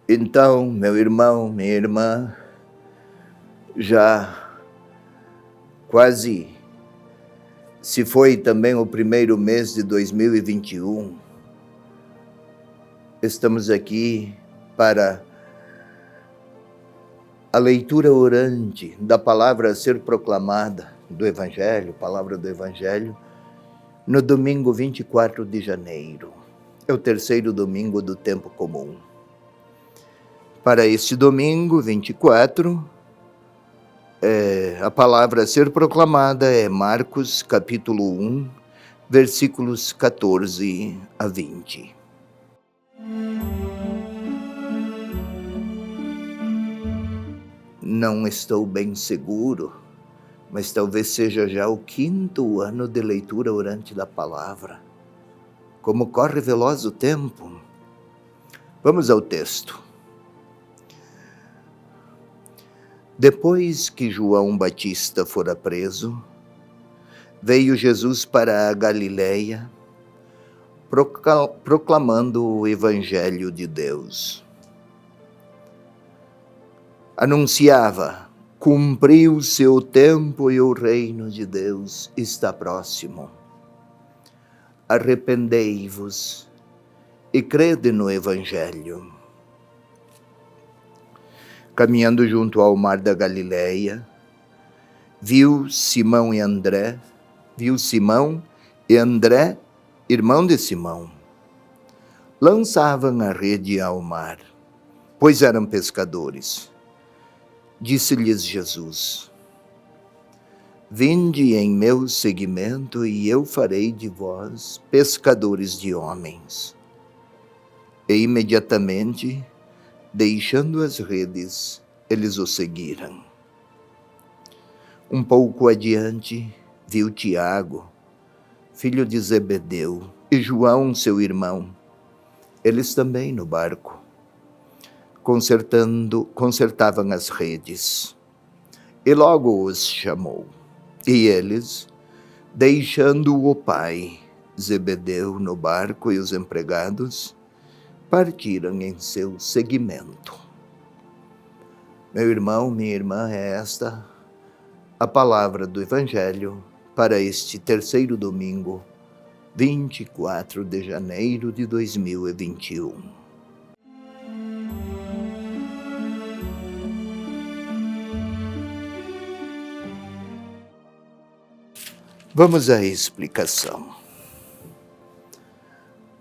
Então, meu irmão, minha irmã, já quase se foi também o primeiro mês de 2021. Estamos aqui para a leitura orante da palavra a ser proclamada do Evangelho, palavra do Evangelho, no domingo 24 de janeiro. É o terceiro domingo do tempo comum. Para este domingo 24, a palavra a ser proclamada é Marcos, capítulo 1, versículos 14 a 20. Não estou bem seguro, mas talvez seja já o 5º ano de leitura orante da palavra. Como corre veloz o tempo. Vamos ao texto. Depois que João Batista fora preso, veio Jesus para a Galileia, proclamando o Evangelho de Deus. Anunciava: cumpriu seu tempo e o reino de Deus está próximo. Arrependei-vos e crede no Evangelho. Caminhando junto ao mar da Galileia, viu Simão e André, irmão de Simão. Lançavam a rede ao mar, pois eram pescadores. Disse-lhes Jesus: vinde em meu seguimento e eu farei de vós pescadores de homens. E imediatamente, deixando as redes, eles o seguiram. Um pouco adiante, viu Tiago, filho de Zebedeu, e João, seu irmão, eles também no barco, consertavam as redes. E logo os chamou. E eles, deixando o pai, Zebedeu, no barco e os empregados, partiram em seu seguimento. Meu irmão, minha irmã, é esta a palavra do Evangelho para este terceiro domingo, 24 de janeiro de 2021. Vamos à explicação.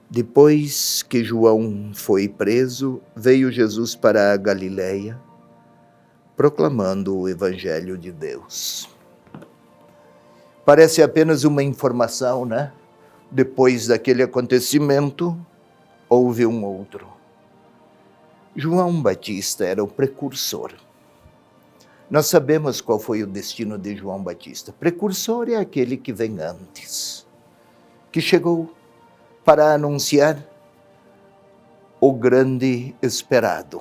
Depois que João foi preso, veio Jesus para a Galileia, proclamando o Evangelho de Deus. Parece apenas uma informação, né? Depois daquele acontecimento, houve um outro. João Batista era o precursor. Nós sabemos qual foi o destino de João Batista. Precursor é aquele que vem antes, que chegou para anunciar o grande esperado.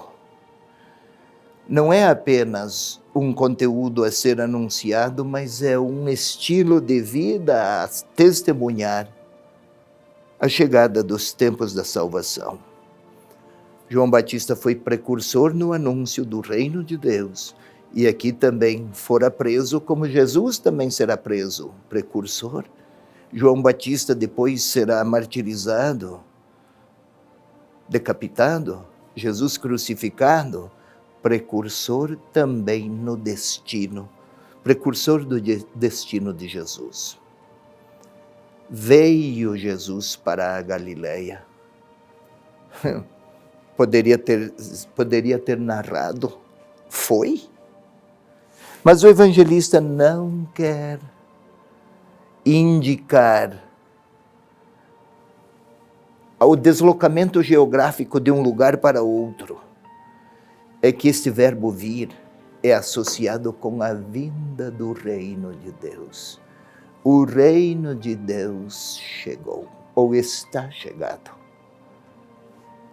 Não é apenas um conteúdo a ser anunciado, mas é um estilo de vida a testemunhar a chegada dos tempos da salvação. João Batista foi precursor no anúncio do reino de Deus. E aqui também fora preso, como Jesus também será preso, precursor. João Batista depois será martirizado, decapitado, Jesus crucificado, precursor também no destino, precursor do destino de Jesus. Veio Jesus para a Galileia. Poderia ter narrado, foi? Mas o evangelista não quer indicar o deslocamento geográfico de um lugar para outro. É que este verbo vir é associado com a vinda do reino de Deus. O reino de Deus chegou, ou está chegado.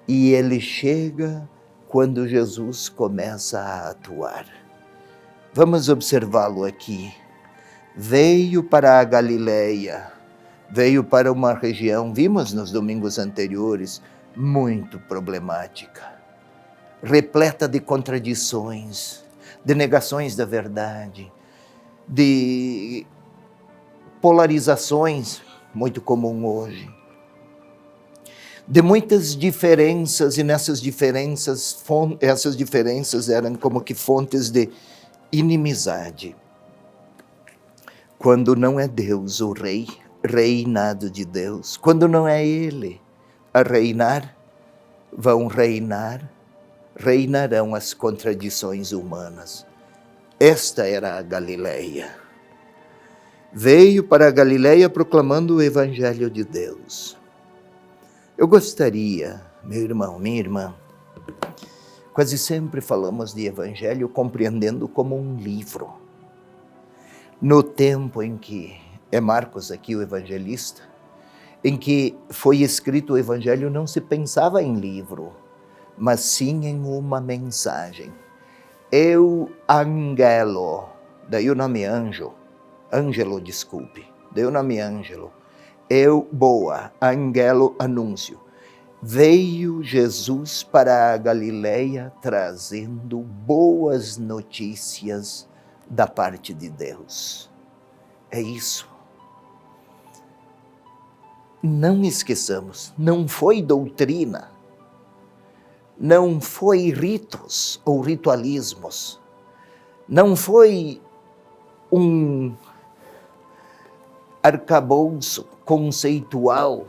E ele chega quando Jesus começa a atuar. Vamos observá-lo aqui. Veio para a Galileia, veio para uma região, vimos nos domingos anteriores, muito problemática. repleta de contradições, de negações da verdade, de polarizações, muito comum hoje, de muitas diferenças, e nessas diferenças, essas diferenças eram como que fontes de inimizade. Quando não é Deus o rei, reinado de Deus, quando não é Ele a reinar, reinarão as contradições humanas. Esta era a Galileia. Veio para a Galileia proclamando o Evangelho de Deus. Eu gostaria, meu irmão, minha irmã, quase sempre falamos de Evangelho compreendendo como um livro. No tempo em que é Marcos aqui o evangelista, em que foi escrito o Evangelho, não se pensava em livro, mas sim em uma mensagem. Angelo, daí o nome Ângelo, desculpe, daí o nome Ângelo. Angelo, anúncio. Veio Jesus para a Galileia trazendo boas notícias da parte de Deus. É isso. Não esqueçamos, não foi doutrina, não foi ritos ou ritualismos, não foi um arcabouço conceitual,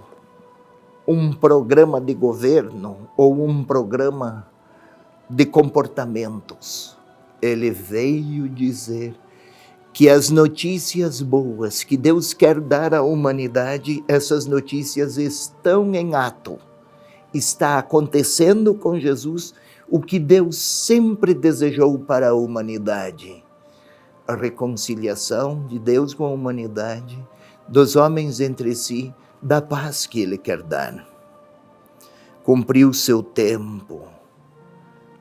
um programa de governo ou um programa de comportamentos. Ele veio dizer que as notícias boas que Deus quer dar à humanidade, essas notícias estão em ato. Está acontecendo com Jesus o que Deus sempre desejou para a humanidade. A reconciliação de Deus com a humanidade, dos homens entre si, da paz que Ele quer dar. Cumpriu o seu tempo.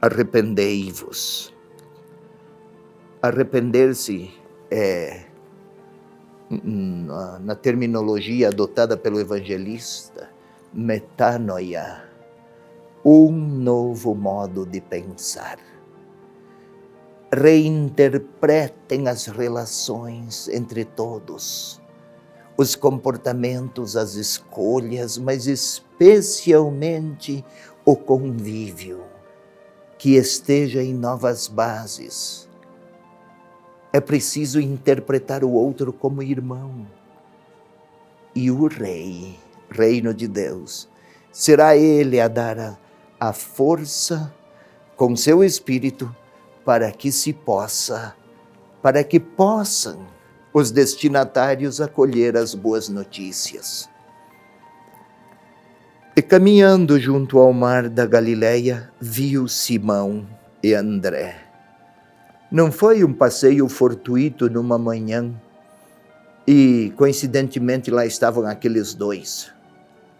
Arrependei-vos. Arrepender-se na terminologia adotada pelo evangelista, metanoia, um novo modo de pensar. Reinterpretem as relações entre todos, os comportamentos, as escolhas, mas especialmente o convívio, que esteja em novas bases. É preciso interpretar o outro como irmão. E o rei, reino de Deus, será ele a dar a força com seu espírito para que possam os destinatários acolher as boas notícias. E caminhando junto ao mar da Galileia, viu Simão e André. Não foi um passeio fortuito numa manhã e, coincidentemente, lá estavam aqueles dois.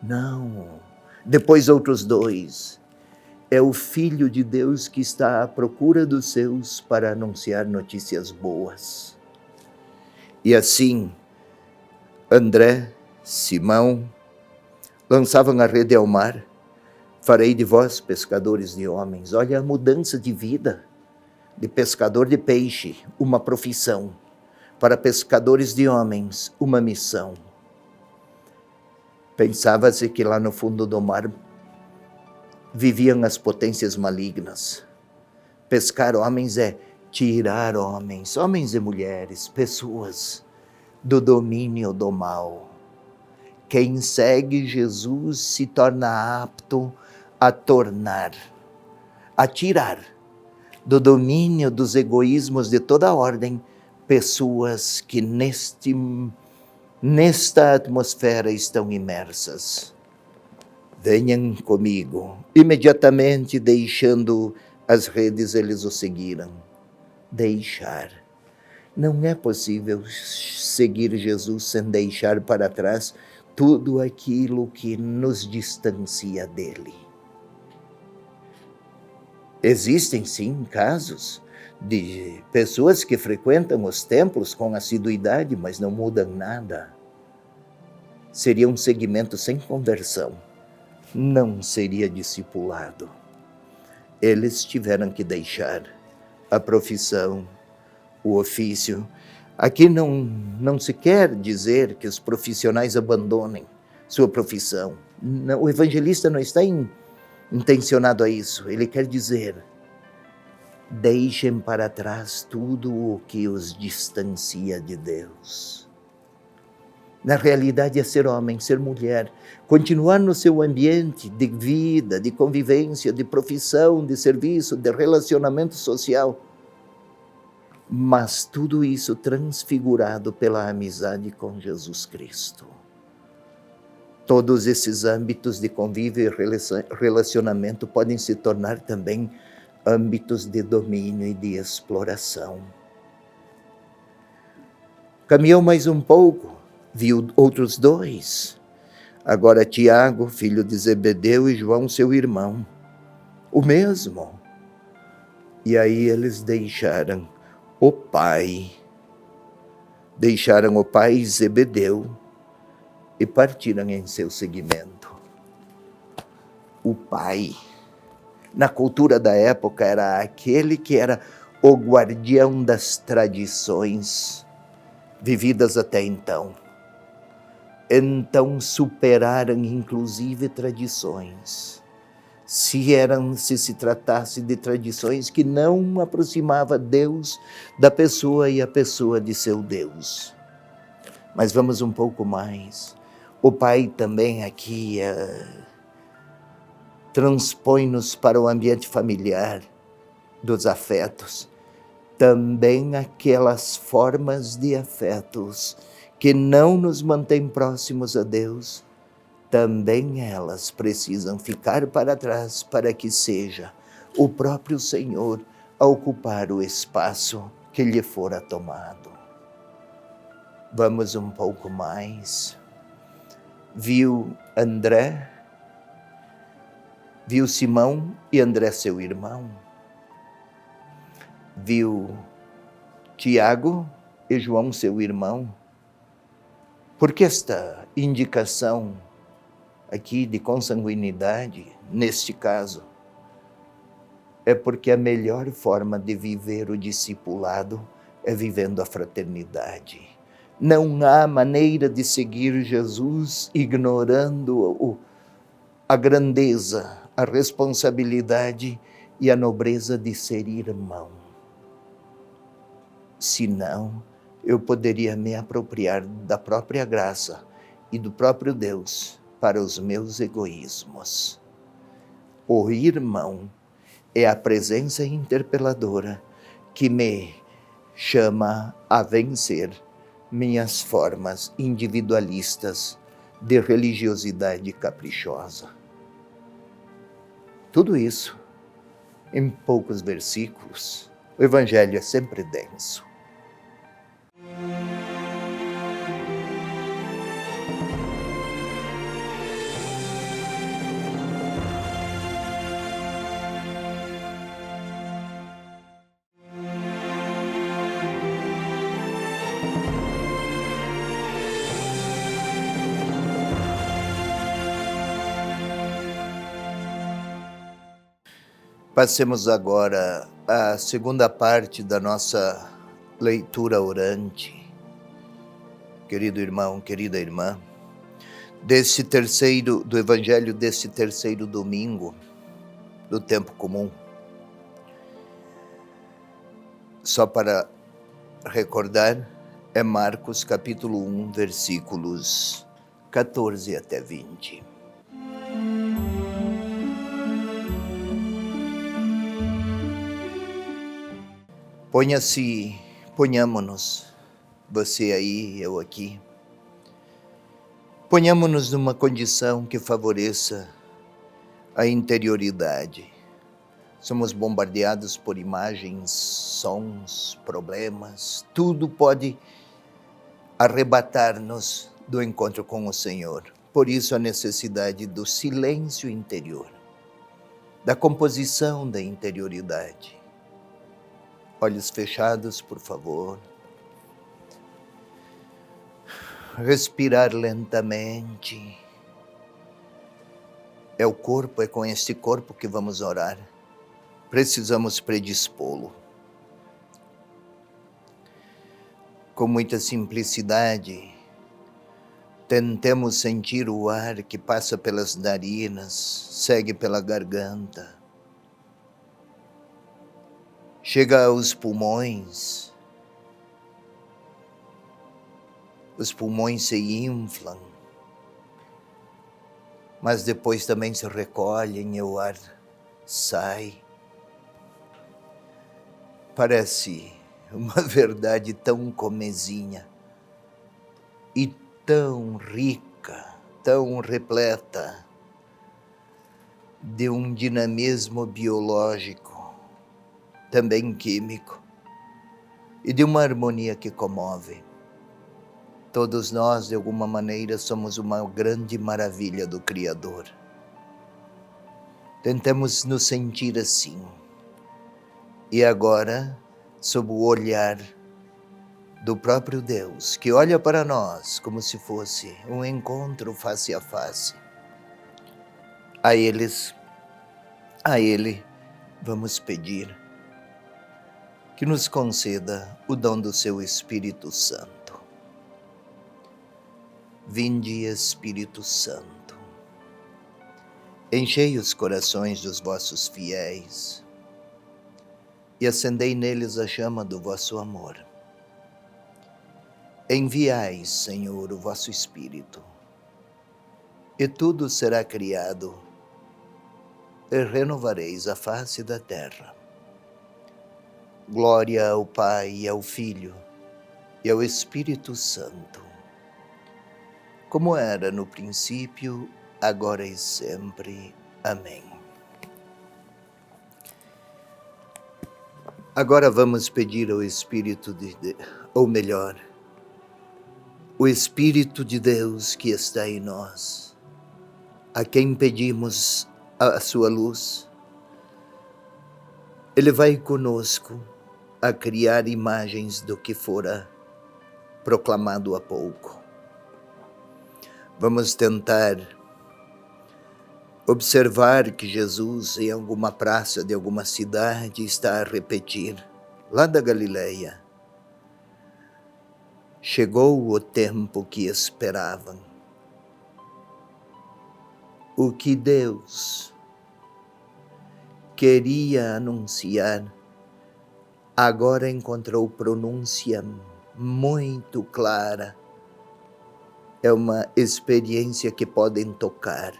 Não, depois outros dois. É o Filho de Deus que está à procura dos seus para anunciar notícias boas. E assim, André, Simão, lançavam a rede ao mar. Farei de vós pescadores de homens. Olha a mudança de vida. De pescador de peixe, uma profissão. Para pescadores de homens, uma missão. Pensava-se que lá no fundo do mar viviam as potências malignas. Pescar homens é tirar homens e mulheres, pessoas, do domínio do mal. Quem segue Jesus se torna apto a tirar do domínio dos egoísmos de toda ordem, pessoas que nesta atmosfera estão imersas. Venham comigo. Imediatamente, deixando as redes, eles o seguiram. Deixar. Não é possível seguir Jesus sem deixar para trás tudo aquilo que nos distancia dele. Existem, sim, casos de pessoas que frequentam os templos com assiduidade, mas não mudam nada. Seria um segmento sem conversão. Não seria discipulado. eles tiveram que deixar a profissão, o ofício. Aqui não se quer dizer que os profissionais abandonem sua profissão. Não, o evangelista não está intencionado a isso. Ele quer dizer: deixem para trás tudo o que os distancia de Deus. Na realidade é ser homem, ser mulher, continuar no seu ambiente de vida, de convivência, de profissão, de serviço, de relacionamento social, mas tudo isso transfigurado pela amizade com Jesus Cristo. Todos esses âmbitos de convívio e relacionamento podem se tornar também âmbitos de domínio e de exploração. Caminhou mais um pouco, viu outros dois. Agora Tiago, filho de Zebedeu, e João, seu irmão. O mesmo. E aí eles deixaram o pai Zebedeu e partiram em seu seguimento. O pai, na cultura da época, era aquele que era o guardião das tradições vividas até então. Então superaram inclusive tradições. Se tratasse de tradições que não aproximava Deus da pessoa e a pessoa de seu Deus. Mas vamos um pouco mais. O pai também aqui transpõe-nos para o ambiente familiar dos afetos. Também aquelas formas de afetos que não nos mantêm próximos a Deus, também elas precisam ficar para trás para que seja o próprio Senhor a ocupar o espaço que lhe fora tomado. Vamos um pouco mais. Viu André, viu Simão e André seu irmão, viu Tiago e João seu irmão. Por que esta indicação aqui de consanguinidade, neste caso? É porque a melhor forma de viver o discipulado é vivendo a fraternidade. Não há maneira de seguir Jesus ignorando a grandeza, a responsabilidade e a nobreza de ser irmão. Senão, eu poderia me apropriar da própria graça e do próprio Deus para os meus egoísmos. O irmão é a presença interpeladora que me chama a vencer minhas formas individualistas de religiosidade caprichosa. Tudo isso em poucos versículos. O Evangelho é sempre denso. Passemos agora à segunda parte da nossa leitura orante. Querido irmão, querida irmã, do Evangelho desse terceiro domingo do tempo comum. Só para recordar, é Marcos capítulo 1, versículos 14 até 20. Ponhamo-nos, você aí, eu aqui, ponhamo-nos numa condição que favoreça a interioridade. Somos bombardeados por imagens, sons, problemas, tudo pode arrebatar-nos do encontro com o Senhor. Por isso a necessidade do silêncio interior, da composição da interioridade. Olhos fechados, por favor. Respirar lentamente. É o corpo, é com este corpo que vamos orar. precisamos predispô-lo. Com muita simplicidade, tentemos sentir o ar que passa pelas narinas, segue pela garganta, chega aos pulmões. Os pulmões se inflam, mas depois também se recolhem e o ar sai. Parece uma verdade tão comezinha e tão rica, tão repleta de um dinamismo biológico, também químico, e de uma harmonia que comove. Todos nós, de alguma maneira, somos uma grande maravilha do Criador. Tentemos nos sentir assim. E agora, sob o olhar do próprio Deus, que olha para nós como se fosse um encontro face a face, a Ele, vamos pedir que nos conceda o dom do seu Espírito Santo. Vinde, Espírito Santo, enchei os corações dos vossos fiéis e acendei neles a chama do vosso amor. Enviai, Senhor, o vosso Espírito, e tudo será criado, e renovareis a face da terra. Glória ao Pai, e ao Filho, e ao Espírito Santo, como era no princípio, agora e sempre. Amém. Agora vamos pedir ao Espírito ou melhor, o Espírito de Deus que está em nós, a quem pedimos a sua luz. Ele vai conosco a criar imagens do que fora proclamado há pouco. Vamos tentar observar que Jesus, em alguma praça de alguma cidade, está a repetir, lá da Galileia: chegou o tempo que esperavam. O que Deus queria anunciar, agora encontrou pronúncia muito clara. É uma experiência que podem tocar,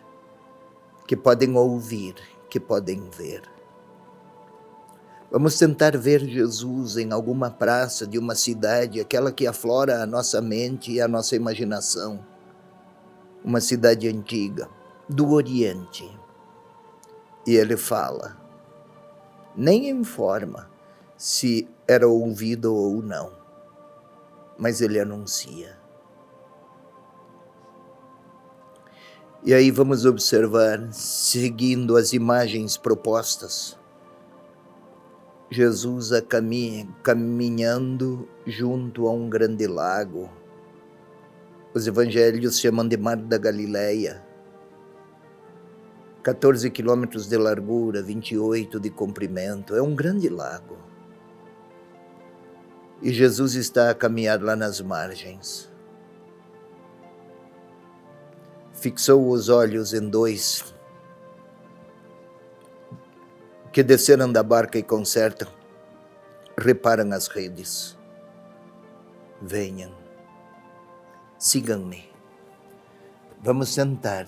que podem ouvir, que podem ver. Vamos tentar ver Jesus em alguma praça de uma cidade, aquela que aflora a nossa mente e a nossa imaginação. Uma cidade antiga, do Oriente. E ele fala, nem informa se era ouvido ou não, mas ele anuncia. E aí vamos observar, seguindo as imagens propostas, Jesus caminhando junto a um grande lago. Os evangelhos chamam de Mar da Galileia. 14 quilômetros de largura, 28 de comprimento. É um grande lago. E Jesus está a caminhar lá nas margens. Fixou os olhos em dois que desceram da barca e consertam, reparam as redes. Venham, sigam-me. Vamos tentar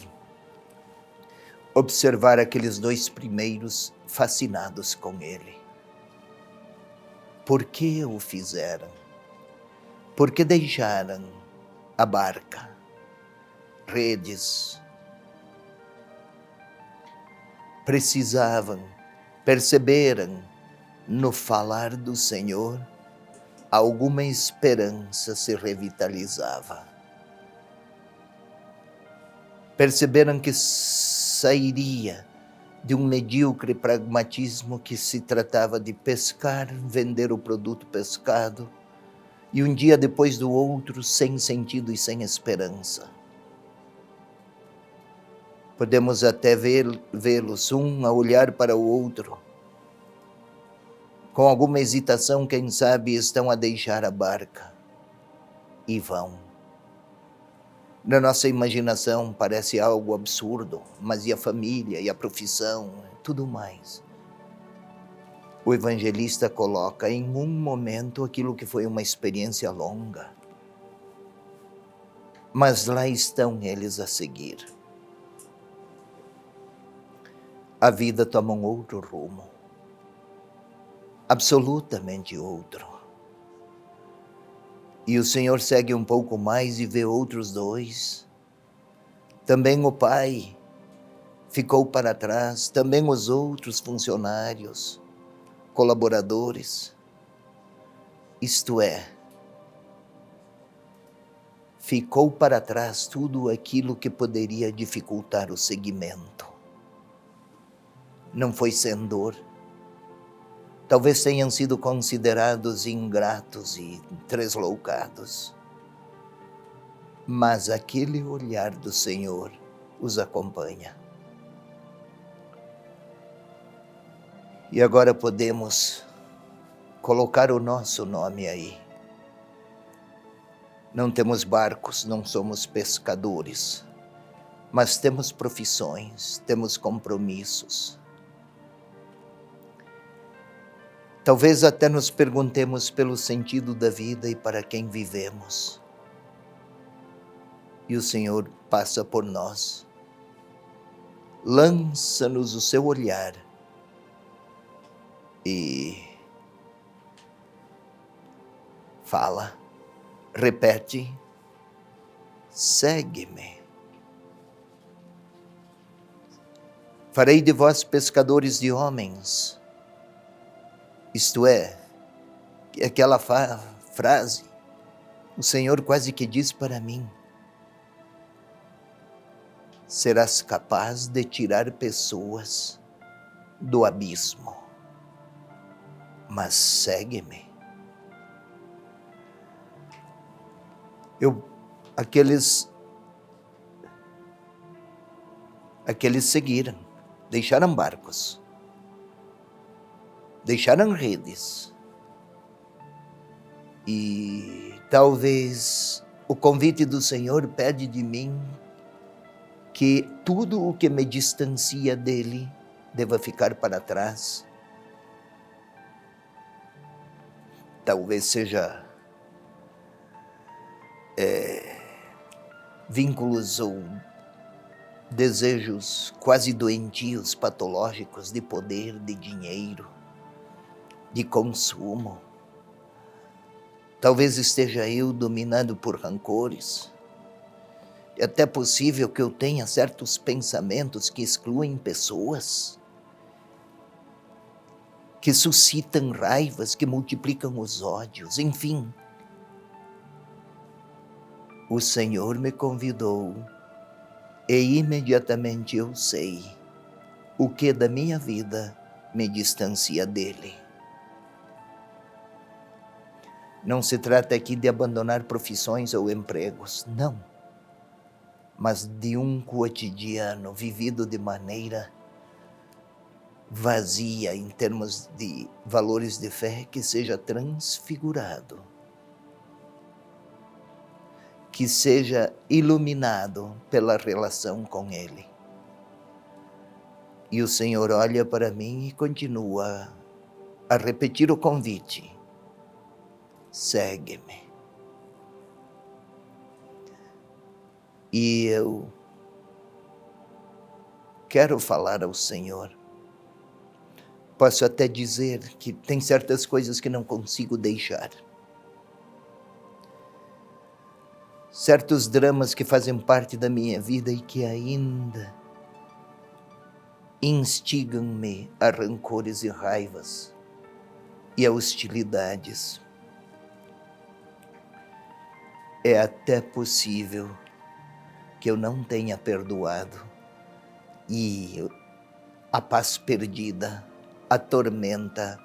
observar aqueles dois primeiros fascinados com ele. Por que o fizeram? Por que deixaram a barca? Redes. Perceberam no falar do Senhor, alguma esperança se revitalizava. Perceberam que sairia de um medíocre pragmatismo que se tratava de pescar, vender o produto pescado, e um dia depois do outro, sem sentido e sem esperança. Podemos até vê-los um a olhar para o outro Com alguma hesitação, quem sabe, estão a deixar a barca e vão. Na nossa imaginação parece algo absurdo, mas e a família, e a profissão, tudo mais. O evangelista coloca em um momento aquilo que foi uma experiência longa. Mas lá estão eles a seguir. A vida toma um outro rumo. Absolutamente outro. E o Senhor segue um pouco mais e vê outros dois. Também o pai ficou para trás, também os outros funcionários, colaboradores. Isto é, ficou para trás tudo aquilo que poderia dificultar o seguimento. Não foi sem dor. Talvez tenham sido considerados ingratos e tresloucados. Mas aquele olhar do Senhor os acompanha. E agora podemos colocar o nosso nome aí. Não temos barcos, não somos pescadores, mas temos profissões, temos compromissos. Talvez até nos perguntemos pelo sentido da vida e para quem vivemos. E o Senhor passa por nós, lança-nos o seu olhar e fala, repete, segue-me. Farei de vós pescadores de homens. Isto é, aquela frase, o Senhor quase que diz para mim, serás capaz de tirar pessoas do abismo, mas segue-me. Aqueles seguiram, deixaram barcos, deixaram redes. E talvez o convite do Senhor pede de mim que tudo o que me distancia dele deva ficar para trás. Talvez seja vínculos ou desejos quase doentios, patológicos de poder, de dinheiro, de consumo. Talvez esteja eu dominado por rancores. É até possível que eu tenha certos pensamentos que excluem pessoas, que suscitam raivas, que multiplicam os ódios, enfim. O Senhor me convidou e imediatamente eu sei o que da minha vida me distancia dele. Não se trata aqui de abandonar profissões ou empregos, não. Mas de um cotidiano vivido de maneira vazia em termos de valores de fé que seja transfigurado, que seja iluminado pela relação com Ele. E o Senhor olha para mim e continua a repetir o convite. Segue-me. E eu quero falar ao Senhor. Posso até dizer que tem certas coisas que não consigo deixar. Certos dramas que fazem parte da minha vida e que ainda instigam-me a rancores e raivas e a hostilidades. É até possível que eu não tenha perdoado e a paz perdida atormenta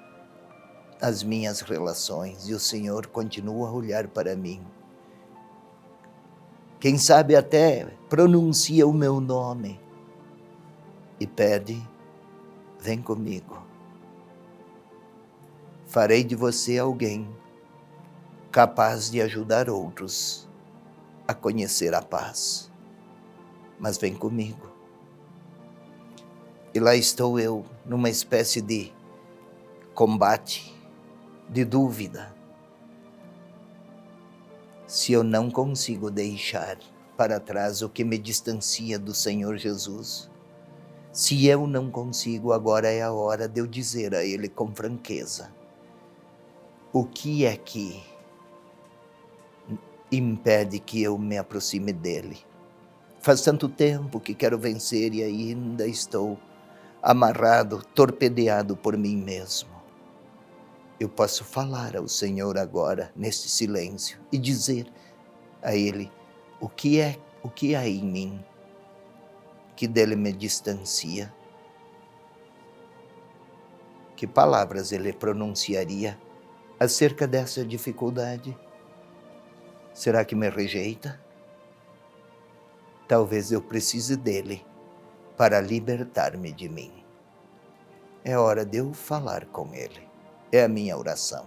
as minhas relações e o Senhor continua a olhar para mim. Quem sabe até pronuncia o meu nome e pede, vem comigo, Farei de você alguém capaz de ajudar outros a conhecer a paz. Mas vem comigo. E lá estou eu, numa espécie de combate, de dúvida. Se eu não consigo deixar para trás o que me distancia do Senhor Jesus, se eu não consigo, agora é a hora de eu dizer a Ele com franqueza: o que é que impede que eu me aproxime dEle? Faz tanto tempo que quero vencer e ainda estou amarrado, torpedeado por mim mesmo. Eu posso falar ao Senhor agora, neste silêncio, e dizer a Ele o que há em mim que dele me distancia. Que palavras Ele pronunciaria acerca dessa dificuldade? Será que me rejeita? Talvez eu precise dele para libertar-me de mim. É hora de eu falar com Ele. É a minha oração.